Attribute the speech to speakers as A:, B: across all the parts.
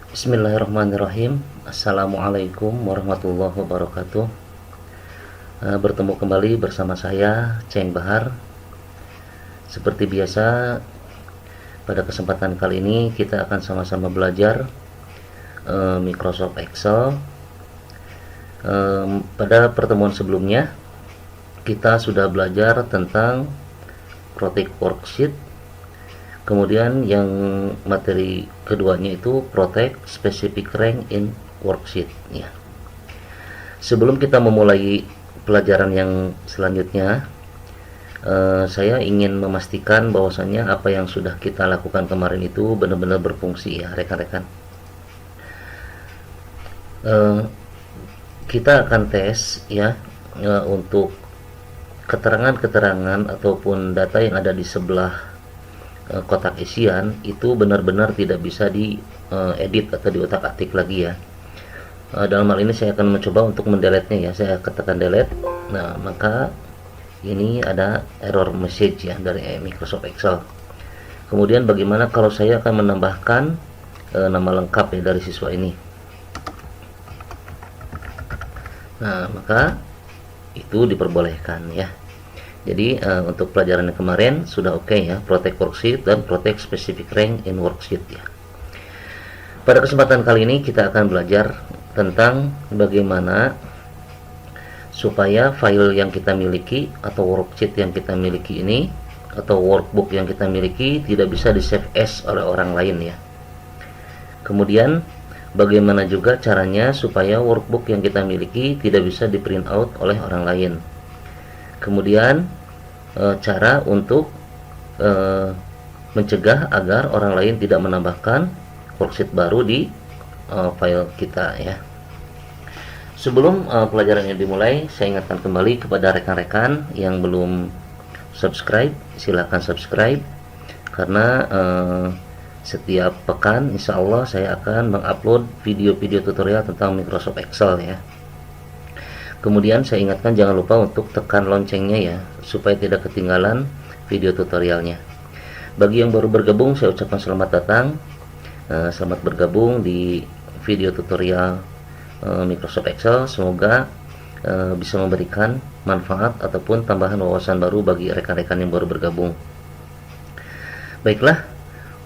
A: Bismillahirrahmanirrahim. Assalamualaikum warahmatullahi wabarakatuh. Bertemu kembali bersama saya Ceng Bahar. Seperti biasa, pada kesempatan kali ini kita akan sama-sama belajar Microsoft Excel. Pada pertemuan sebelumnya kita sudah belajar tentang Protect Worksheet. Kemudian yang materi keduanya itu Protect Specific Rank in Worksheet ya. Sebelum kita memulai pelajaran yang selanjutnya, saya ingin memastikan bahwasannya apa yang sudah kita lakukan kemarin itu benar-benar berfungsi ya rekan-rekan. Kita akan tes ya untuk keterangan-keterangan ataupun data yang ada di sebelah kotak isian itu benar-benar tidak bisa diedit atau diotak-atik lagi ya. Dalam hal ini saya akan mencoba untuk mendelete-nya ya. Saya ketekan delete. Nah, maka ini ada error message ya dari Microsoft Excel. Kemudian bagaimana kalau saya akan menambahkan nama lengkap ya dari siswa ini. Nah, maka itu diperbolehkan ya. Jadi untuk pelajaran yang kemarin sudah oke ya, Protect Worksheet dan Protect Specific Rank in Worksheet ya. Pada kesempatan kali ini kita akan belajar tentang bagaimana supaya file yang kita miliki atau worksheet yang kita miliki ini atau workbook yang kita miliki tidak bisa di save as oleh orang lain ya. Kemudian bagaimana juga caranya supaya workbook yang kita miliki tidak bisa di print out oleh orang lain. Kemudian cara untuk mencegah agar orang lain tidak menambahkan worksheet baru di file kita ya. Sebelum pelajarannya dimulai, saya ingatkan kembali kepada rekan-rekan yang belum subscribe, silahkan subscribe karena setiap pekan insya Allah saya akan mengupload video-video tutorial tentang Microsoft Excel ya. Kemudian saya ingatkan jangan lupa untuk tekan loncengnya ya, supaya tidak ketinggalan video tutorialnya. Bagi yang baru bergabung, saya ucapkan selamat datang. Selamat bergabung di video tutorial Microsoft Excel. Semoga bisa memberikan manfaat ataupun tambahan wawasan baru bagi rekan-rekan yang baru bergabung. Baiklah,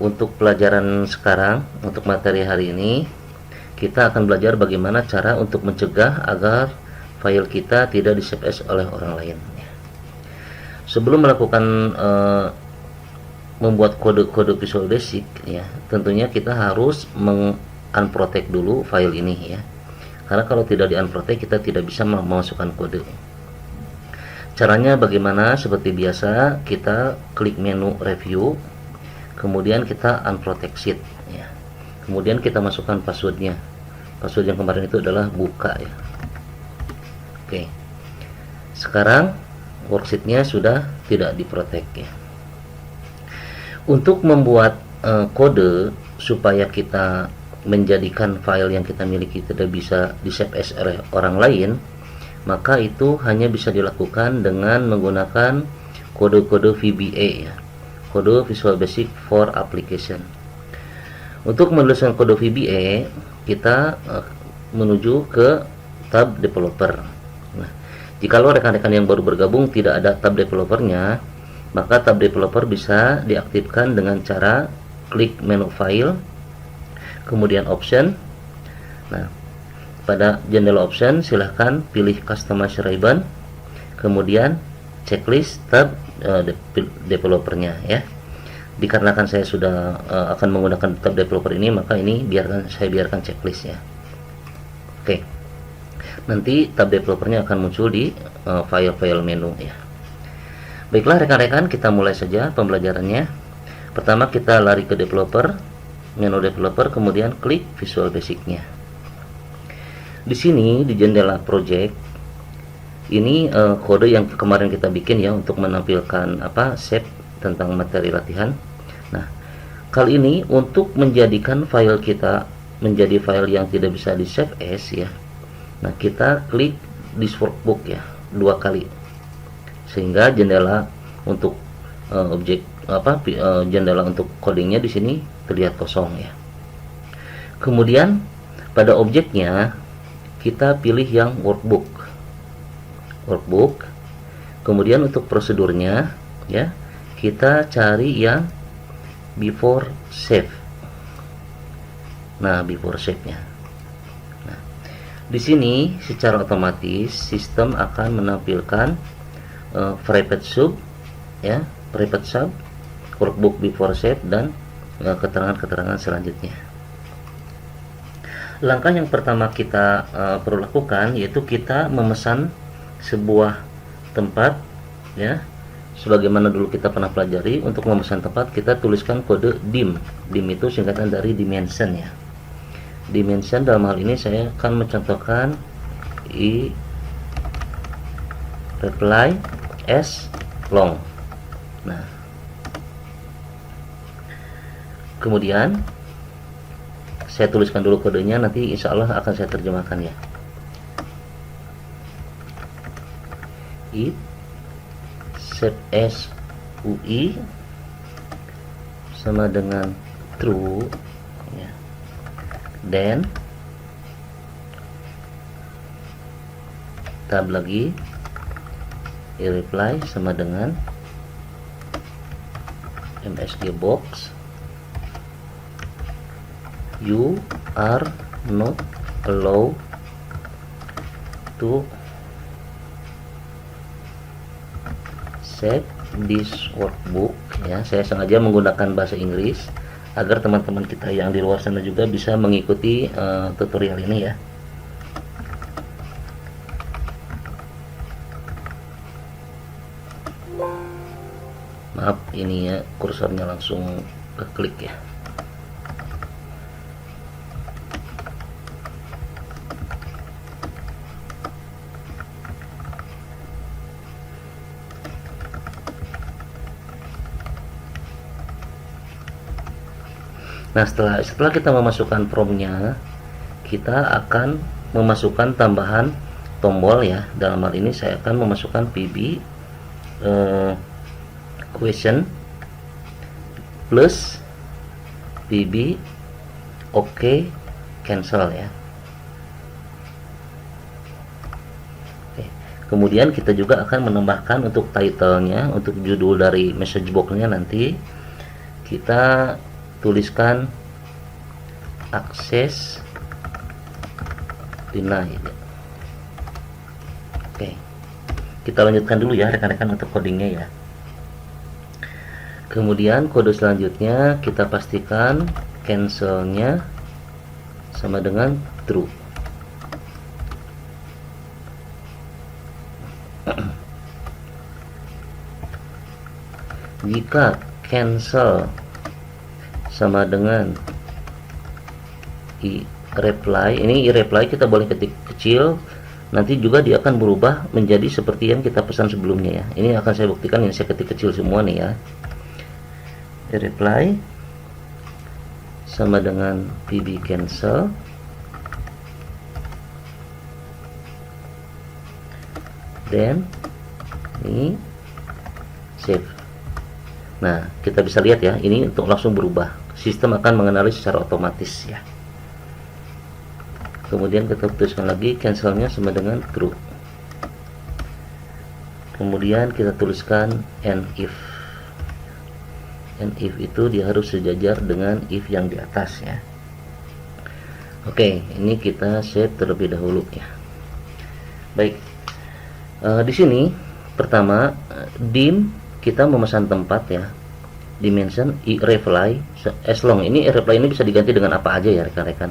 A: untuk pelajaran sekarang, untuk materi hari ini, kita akan belajar bagaimana cara untuk mencegah agar file kita tidak di save as oleh orang lain. Sebelum melakukan membuat kode-kode Visual Basic ya, tentunya kita harus unprotect dulu file ini ya. Karena kalau tidak di unprotect kita tidak bisa memasukkan kode. Caranya bagaimana? Seperti biasa, kita klik menu review, kemudian kita unprotect sheet ya. Kemudian kita masukkan passwordnya. Password yang kemarin itu adalah buka ya. Oke. Sekarang worksheetnya sudah tidak diprotek ya. Untuk membuat kode supaya kita menjadikan file yang kita miliki tidak bisa di save as oleh orang lain, maka itu hanya bisa dilakukan dengan menggunakan kode-kode VBA ya, kode Visual Basic for Application. Untuk menuliskan kode VBA, kita menuju ke tab developer. Nah, jikalau rekan-rekan yang baru bergabung tidak ada tab developernya, maka tab developer bisa diaktifkan dengan cara klik menu file, kemudian option. Nah, pada jendela option silahkan pilih customize ribbon, kemudian checklist tab developernya ya. Dikarenakan saya sudah akan menggunakan tab developer ini, maka ini saya biarkan checklist ya. Oke. Nanti tab developernya akan muncul di file-file menu ya. Baiklah rekan-rekan, kita mulai saja pembelajarannya. Pertama kita lari ke developer, menu developer, kemudian klik Visual Basic-nya. Di sini di jendela project ini kode yang kemarin kita bikin ya untuk menampilkan save tentang materi latihan. Nah, kali ini untuk menjadikan file kita menjadi file yang tidak bisa di save as ya. Nah, kita klik this workbook ya 2 kali sehingga jendela untuk jendela untuk codingnya di sini terlihat kosong ya. Kemudian pada objeknya kita pilih yang workbook. Kemudian untuk prosedurnya ya, kita cari yang before save. Nah, before save-nya. Nah, di sini secara otomatis sistem akan menampilkan private sub ya, private sub, workbook before save, dan keterangan-keterangan selanjutnya. Langkah yang pertama kita perlu lakukan yaitu kita memesan sebuah tempat ya. Sebagaimana dulu kita pernah pelajari, untuk memesan tempat kita tuliskan kode DIM. DIM itu singkatan dari dimension ya. Dimension dalam hal ini saya akan mencontohkan i reply as long. Nah, kemudian saya tuliskan dulu kodenya, nanti insya Allah akan saya terjemahkan ya. If set as UI sama dengan true ya, then tab lagi reply sama dengan MSG box, you are not allowed to save this workbook ya. Saya sengaja menggunakan bahasa Inggris agar teman-teman kita yang di luar sana juga bisa mengikuti tutorial ini ya. Maaf, ini ya kursornya langsung ke klik ya. Nah, setelah kita memasukkan promnya, kita akan memasukkan tambahan tombol ya. Dalam hal ini saya akan memasukkan PB question plus PB OK cancel ya. Oke. Kemudian kita juga akan menambahkan untuk title-nya, untuk judul dari message box-nya nanti kita tuliskan akses denied. Oke, kita lanjutkan dulu ya rekan-rekan untuk codingnya ya. Kemudian kode selanjutnya kita pastikan cancelnya sama dengan true. Jika cancel sama dengan i reply, ini i reply kita boleh ketik kecil, nanti juga dia akan berubah menjadi seperti yang kita pesan sebelumnya ya. Ini akan saya buktikan, ini saya ketik kecil semua nih ya. I reply sama dengan pb cancel then ini save. Nah, kita bisa lihat ya, ini untuk langsung berubah. Sistem akan mengenali secara otomatis ya. Kemudian kita tuliskan lagi cancelnya sama dengan true. Kemudian kita tuliskan and if. And if itu dia harus sejajar dengan if yang di atas ya. Oke, ini kita save terlebih dahulu ya. Baik, di sini pertama dim kita memesan tempat ya. Dimension i reply as long, ini reply ini bisa diganti dengan apa aja ya rekan-rekan.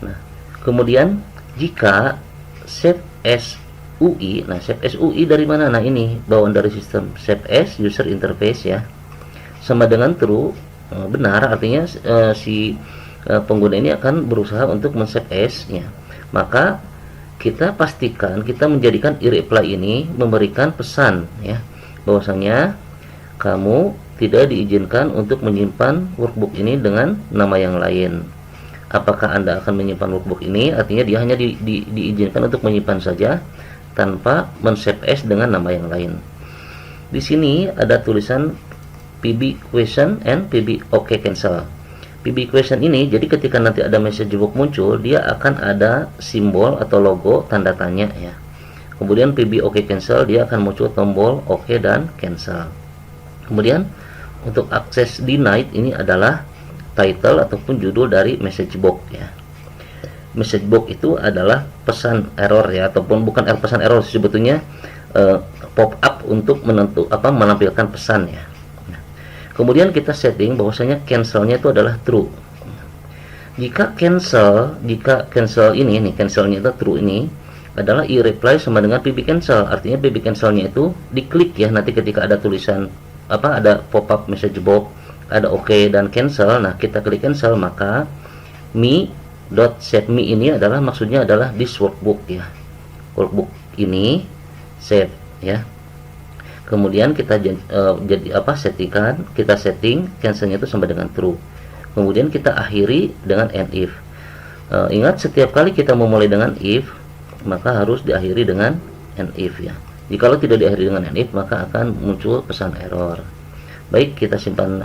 A: Nah, kemudian jika save as UI, nah save as UI dari mana? Nah, ini bawaan dari sistem save as user interface ya, sama dengan true, benar, artinya si pengguna ini akan berusaha untuk men-save as ya. Maka kita pastikan kita menjadikan i reply ini memberikan pesan ya, bahwasanya kamu tidak diizinkan untuk menyimpan workbook ini dengan nama yang lain. Apakah Anda akan menyimpan workbook ini? Artinya dia hanya diizinkan untuk menyimpan saja tanpa men-save as dengan nama yang lain. Di sini ada tulisan PB question and PB OK cancel. PB question ini, jadi ketika nanti ada message box muncul, dia akan ada simbol atau logo tanda tanya ya. Kemudian PB OK cancel, dia akan muncul tombol OK dan cancel. Kemudian untuk akses denied ini adalah title ataupun judul dari message box ya. Message box itu adalah pesan error ya, ataupun bukan pesan error sebetulnya, pop up untuk menampilkan pesan ya. Kemudian kita setting bahwasanya cancelnya itu adalah true. Jika cancel ini nih, cancelnya itu true, ini adalah e-reply sama dengan PB cancel. Artinya PB cancelnya itu diklik ya, nanti ketika ada tulisan ada pop up message box, ada OK dan cancel. Nah, kita klik cancel, maka me.save me ini adalah maksudnya adalah this workbook ya. Workbook ini save ya. Kemudian kita setting cancelnya itu sama dengan true. Kemudian kita akhiri dengan end if. Ingat, setiap kali kita memulai dengan if, maka harus diakhiri dengan end if ya. Jikalau tidak diakhiri dengan end if, maka akan muncul pesan error. Baik, kita simpan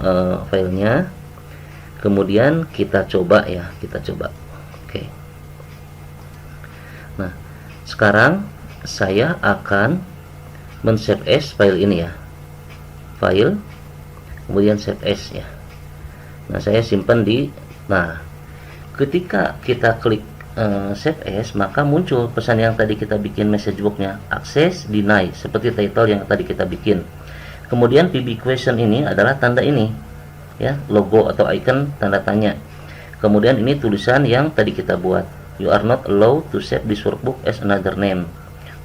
A: filenya. Kemudian kita coba ya, Oke. Nah, sekarang saya akan men-save as file ini ya, file kemudian save as ya. Nah, saya simpan ketika kita klik save as, maka muncul pesan yang tadi kita bikin message box-nya, access deny, seperti title yang tadi kita bikin. Kemudian PB question ini adalah tanda ini ya, logo atau icon tanda tanya. Kemudian ini tulisan yang tadi kita buat, you are not allowed to save this workbook as another name.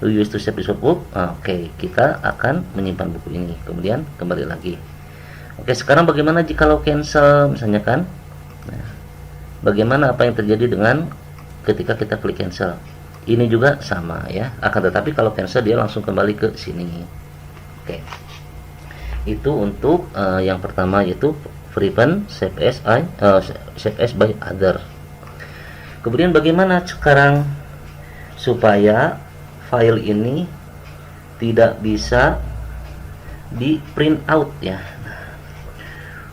A: Do you wish to save this workbook? Oke, kita akan menyimpan buku ini. Kemudian kembali lagi. Oke, sekarang bagaimana jika lo cancel misalnya kan? Nah, bagaimana apa yang terjadi dengan ketika kita klik cancel? Ini juga sama ya. Akan tetapi kalau cancel dia langsung kembali ke sini. Oke. Itu untuk yang pertama, yaitu prevent save as by other. Kemudian bagaimana sekarang supaya file ini tidak bisa di print out ya.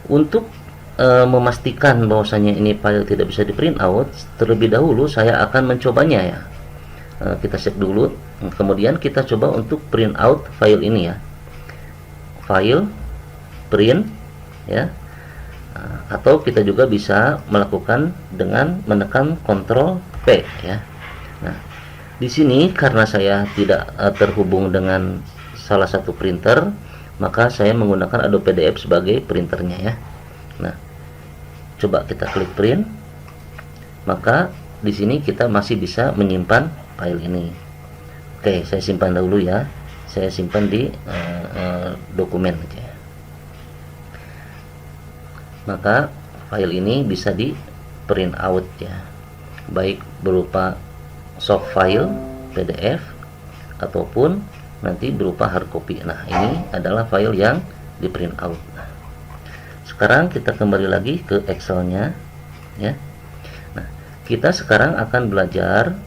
A: Untuk memastikan bahwasanya ini file tidak bisa di print out, terlebih dahulu saya akan mencobanya ya. Kita cek dulu, kemudian kita coba untuk print out file ini ya, file print ya. Atau kita juga bisa melakukan dengan menekan Ctrl P ya. Nah, di sini karena saya tidak terhubung dengan salah satu printer, maka saya menggunakan Adobe PDF sebagai printernya ya. Nah, coba kita klik print, maka di sini kita masih bisa menyimpan file ini. Oke, saya simpan dahulu ya. Saya simpan di dokumen aja. Maka file ini bisa di print out ya, baik berupa soft file PDF ataupun nanti berupa hard copy. Nah, ini adalah file yang di print out. Nah, sekarang kita kembali lagi ke Excelnya ya. Nah, kita sekarang akan belajar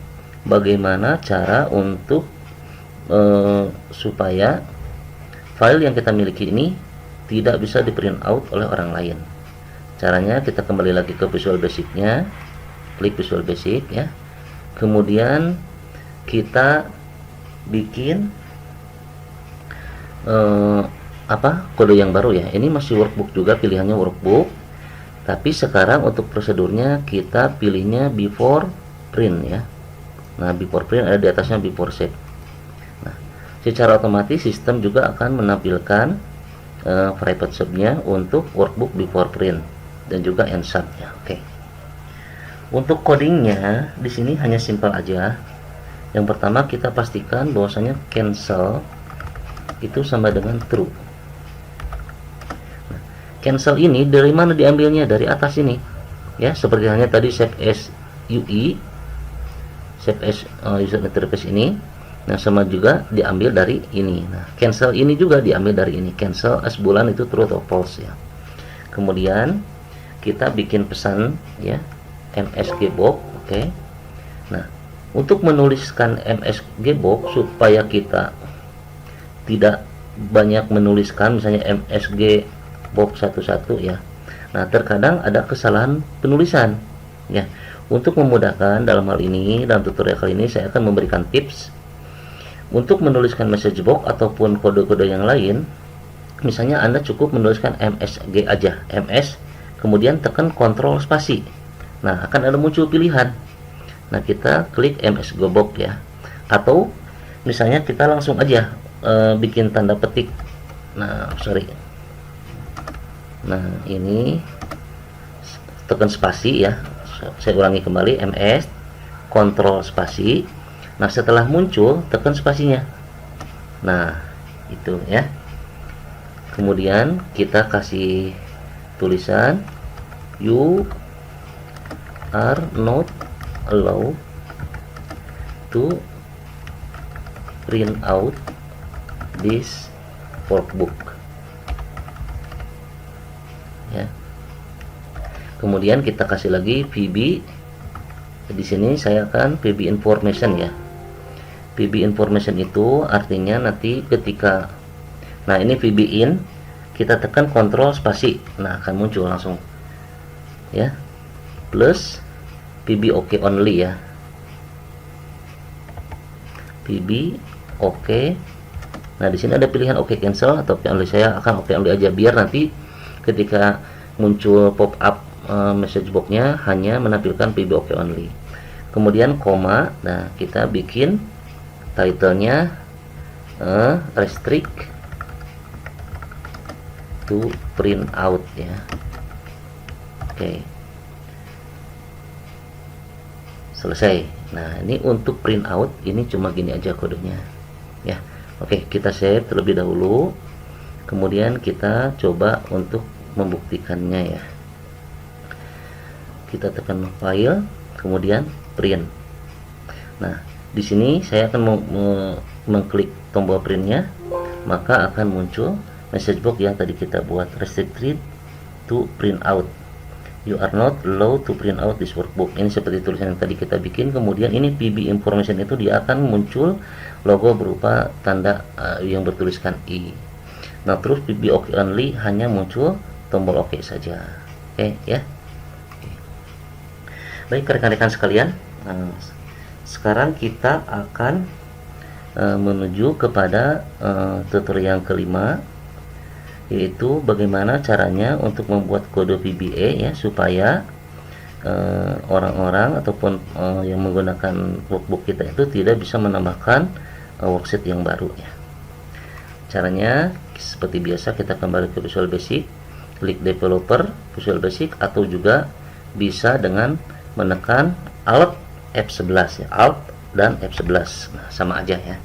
A: bagaimana cara untuk supaya file yang kita miliki ini tidak bisa di print out oleh orang lain. Caranya kita kembali lagi ke Visual Basic-nya, klik Visual Basic ya. Kemudian kita bikin kode yang baru ya. Ini masih workbook juga, pilihannya workbook, tapi sekarang untuk prosedurnya kita pilihnya before print ya. Nah, before print ada di atasnya before save. Nah, secara otomatis sistem juga akan menampilkan private subnya untuk workbook before print dan juga end sub ya. Oke. Untuk codingnya di sini hanya simpel aja. Yang pertama kita pastikan bahwasanya cancel itu sama dengan true. Nah, cancel ini dari mana diambilnya? Dari atas ini ya, seperti halnya tadi save as UI, save as user interface ini. Nah, sama juga diambil dari ini. Nah, cancel ini juga diambil dari ini. Cancel as bulan itu true atau false ya. Kemudian kita bikin pesan ya, MSG box. Oke. Nah, untuk menuliskan MSG box supaya kita tidak banyak menuliskan misalnya MSG box 11 ya, Nah, terkadang ada kesalahan penulisan ya. Untuk memudahkan dalam hal ini, dalam tutorial kali ini saya akan memberikan tips untuk menuliskan message box ataupun kode-kode yang lain. Misalnya Anda cukup menuliskan MSG aja, MS, kemudian tekan Ctrl spasi. Nah, akan ada muncul pilihan. Nah, kita klik MSG box ya. Atau misalnya kita langsung aja bikin tanda petik. Nah, sorry. Nah, ini tekan spasi ya. Saya ulangi kembali, MS, Ctrl spasi. Nah, setelah muncul tekan spasinya. Nah, itu ya. Kemudian kita kasih tulisan you are not allowed to print out this workbook ya. Kemudian kita kasih lagi VB. Di sini saya akan VB information ya. VB information itu artinya nanti ketika, nah ini VB in, kita tekan Ctrl spasi, nah akan muncul langsung ya, plus VB OK only ya, VB OK. Nah, di sini ada pilihan OK cancel atau OK only. Saya akan OK only aja biar nanti ketika muncul pop up message box-nya hanya menampilkan VB OK only. Kemudian koma. Nah, kita bikin title-nya restrict to print out ya. Oke. Selesai. Nah, ini untuk print out ini cuma gini aja kodenya ya. Oke, kita save terlebih dahulu. Kemudian kita coba untuk membuktikannya ya. Kita tekan file, kemudian print. Nah, di sini saya akan mengklik tombol printnya, maka akan muncul message box yang tadi kita buat, restricted to print out. You are not allowed to print out this workbook. Ini seperti tulisan yang tadi kita bikin. Kemudian ini PB information itu dia akan muncul logo berupa tanda yang bertuliskan I. Nah, terus PB OK only hanya muncul tombol OK saja. Oke ya. Baik rekan-rekan sekalian, sekarang kita akan menuju kepada tutorial yang kelima, yaitu bagaimana caranya untuk membuat kode VBA ya, supaya orang-orang ataupun yang menggunakan workbook kita itu tidak bisa menambahkan worksheet yang baru ya. Caranya seperti biasa, kita kembali ke Visual Basic, klik Developer, Visual Basic, atau juga bisa dengan menekan Alt F11 ya, Alt dan F11, nah, sama aja ya.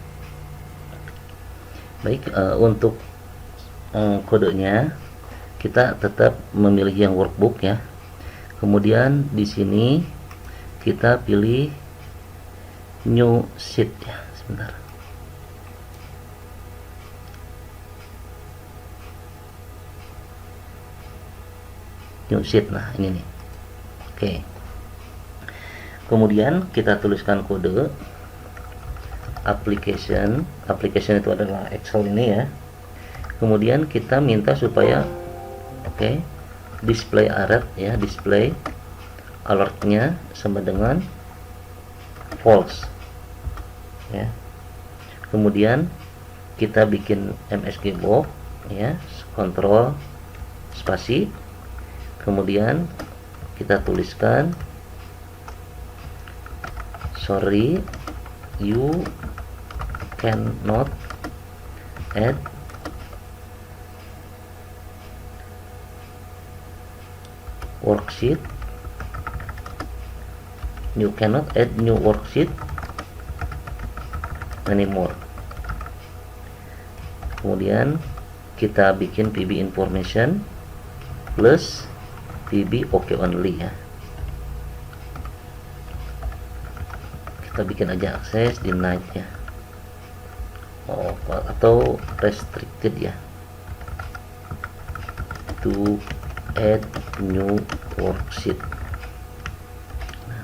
A: Baik, untuk kodenya kita tetap memilih yang workbook ya. Kemudian di sini kita pilih new sheet ya, sebentar. New sheet, nah ini nih. Oke. Kemudian kita tuliskan kode application itu adalah Excel ini ya. Kemudian kita minta supaya display alert ya, display alertnya sama dengan false ya. Kemudian kita bikin MSG box ya, Ctrl spasi, kemudian kita tuliskan sorry, you cannot add worksheet, you cannot add new worksheet anymore. Kemudian kita bikin PB information plus PB OK only ya. Kita bikin aja akses denied ya, atau restricted ya, to add new worksheet. Nah,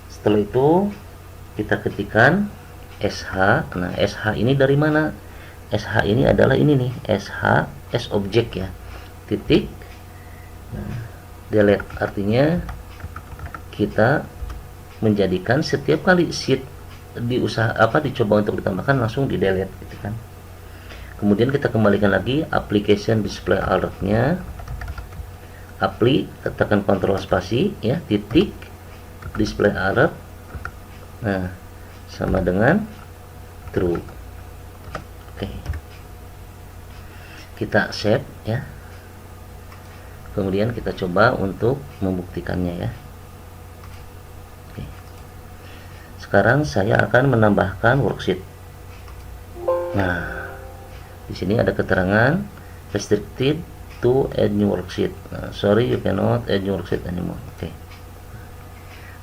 A: setelah itu kita ketikkan SH. Nah, SH ini dari mana? SH ini adalah ini nih, SH S object ya, titik delete, artinya kita menjadikan setiap kali sheet dicoba untuk ditambahkan langsung di delete gitu kan. Kemudian kita kembalikan lagi application display alert-nya, apply, tekan kontrol spasi ya, titik display alert, nah sama dengan true. Oke, kita save ya, kemudian kita coba untuk membuktikannya ya. Oke. Sekarang saya akan menambahkan worksheet. Nah, di sini ada keterangan restricted to add new worksheet. Nah, sorry you cannot add new worksheet anymore. Oke.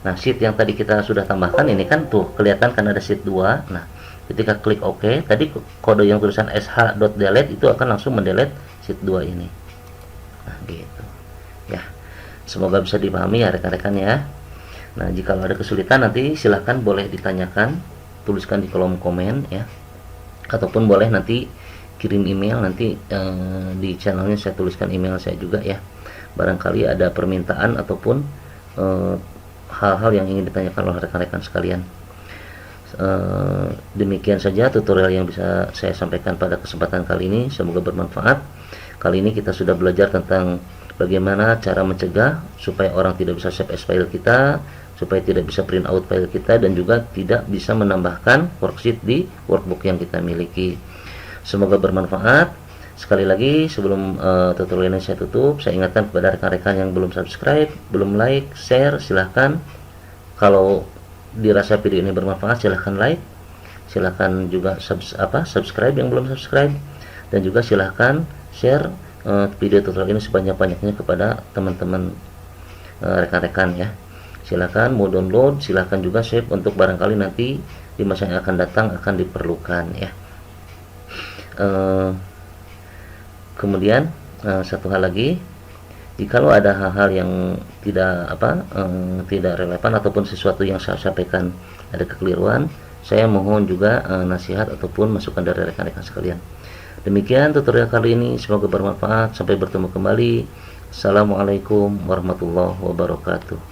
A: Nah, sheet yang tadi kita sudah tambahkan ini kan tuh kelihatan kan ada sheet 2. Nah, ketika klik OK, tadi kode yang tulisan sh.delete itu akan langsung mendelete sheet 2 ini. Nah, gitu. Ya. Semoga bisa dipahami ya rekan-rekan ya. Nah, jika ada kesulitan nanti silahkan boleh ditanyakan, tuliskan di kolom komen ya. Ataupun boleh nanti kirim email, nanti di channelnya saya tuliskan email saya juga ya. Barangkali ada permintaan ataupun hal-hal yang ingin ditanyakan oleh rekan-rekan sekalian. Demikian saja tutorial yang bisa saya sampaikan pada kesempatan kali ini, semoga bermanfaat. Kali ini kita sudah belajar tentang bagaimana cara mencegah supaya orang tidak bisa save as file kita, supaya tidak bisa print out file kita, dan juga tidak bisa menambahkan worksheet di workbook yang kita miliki. Semoga bermanfaat. Sekali lagi sebelum tutorial ini saya tutup, saya ingatkan kepada rekan-rekan yang belum subscribe, belum like, share, silahkan. Kalau dirasa video ini bermanfaat silahkan like, silahkan juga subscribe yang belum subscribe, dan juga silahkan share video tutorial ini sebanyak-banyaknya kepada teman-teman rekan-rekan ya. Silahkan mau download, silahkan juga save untuk barangkali nanti di masa yang akan datang akan diperlukan ya. Kemudian satu hal lagi, jikalau ada hal-hal yang tidak relevan ataupun sesuatu yang saya sampaikan ada kekeliruan, saya mohon juga nasihat ataupun masukan dari rekan-rekan sekalian. Demikian tutorial kali ini, semoga bermanfaat. Sampai bertemu kembali. Assalamualaikum warahmatullahi wabarakatuh.